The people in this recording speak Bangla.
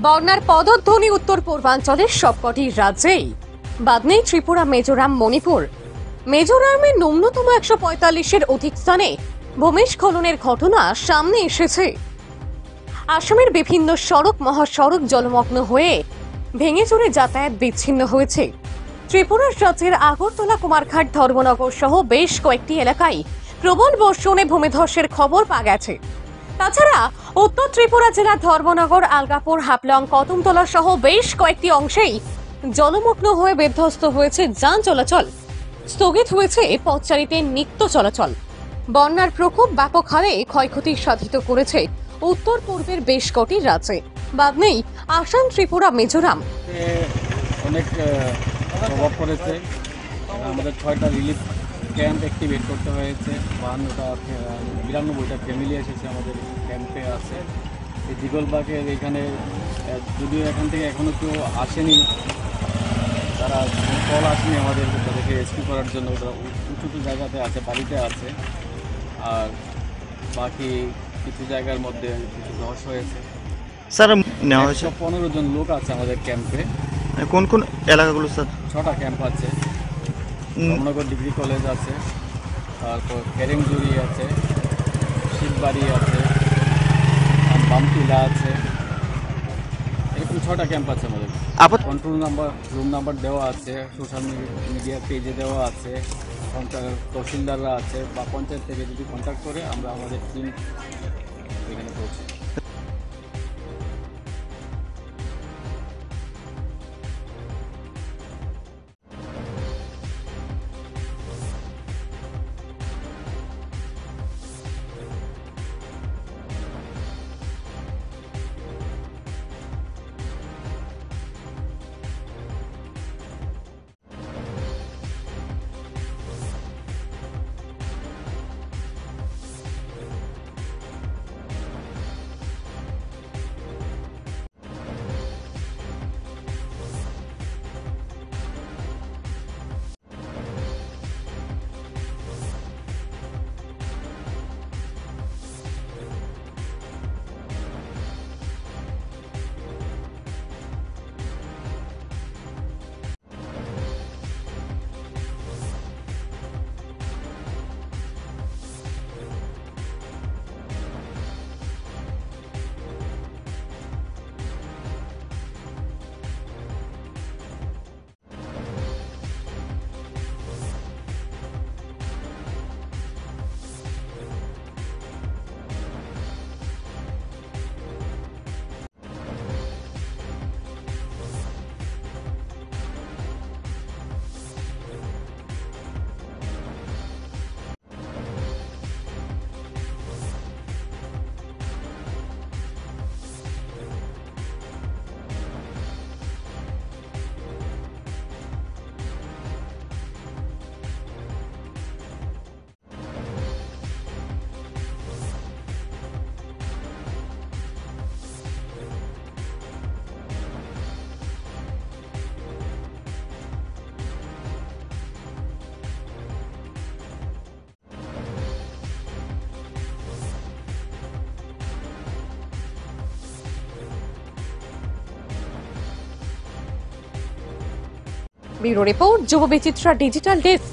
বন্যার পদধ্বনি উত্তর পূর্বাঞ্চলের সবকটি রাজ্যেই, বাদ নেই ত্রিপুরা, মিজোরাম, মণিপুর। মিজোরামের ন্যূনতম 145-এর অধিক স্থানে ভূমিস্খলনের ঘটনা সামনে এসেছে। আসামের বিভিন্ন সড়ক মহাসড়ক জলমগ্ন হয়ে ভেঙে চুরে যাতায়াত বিচ্ছিন্ন হয়েছে। ত্রিপুরার রাজ্যের আগরতলা, কুমারঘাট, ধর্মনগর সহ বেশ কয়েকটি এলাকায় প্রবল বর্ষণে ভূমিধসের খবর পাওয়া গেছে। তাছাড়া উত্তর ত্রিপুরা জেলার ধর্মনগর, আলগাপুর, হাপলং, কদমতলা সহ বেশ কয়েকটি অংশেই জলমগ্ন হয়ে বিধ্বস্ত হয়েছে যান চলাচল। স্থগিত হয়েছে পথচারীদের নিত্য চলাচল। বন্যার প্রকোপ ব্যাপক হারে ক্ষয়ক্ষতি সাধিত করেছে উত্তর পূর্বের বেশ কটি রাজ্যে, বাদ নেই আসাম, ত্রিপুরা, মিজোরাম। অনেক প্রভাব পড়েছে। আমাদের 6টা রিলিফ ক্যাম্প অ্যাক্টিভেট করতে হয়েছে। 92টা ফ্যামিলি এসেছে আমাদের ক্যাম্পে আছে। এই দিগলবাগের এখানে যদিও এখান থেকে এখনও কেউ আসেনি, তারা কল আসেনি আমাদের, তাদেরকে রেস্কিউ করার জন্য। ওরা উঁচু জায়গাতে আছে, বাড়িতে আছে। আর বাকি কিছু জায়গার মধ্যে কিছু ধস হয়েছে। স্যার, নেওয়া হয়েছে 15 জন লোক আছে আমাদের ক্যাম্পে। কোন কোন এলাকাগুলো স্যার? 6টা ক্যাম্প আছে। ধর্মনগর ডিগ্রি কলেজ আছে, তারপর কেরেংজুরি আছে, শিববাড়ি আছে, বামটিলা আছে। এরকম 6টা ক্যাম্প আছে আমাদের। কন্ট্রোল নাম্বার, রুম নাম্বার দেওয়া আছে, সোশ্যাল মিডিয়া পেজে দেওয়া আছে। তহসিলদাররা আছে বা পঞ্চায়েত থেকে যদি কন্ট্যাক্ট করে আমরা আমাদের টিম এখানে পৌঁছে। ব্যুরো রিপোর্ট, যুব বিচিত্রা ডিজিটাল ডেস্ক।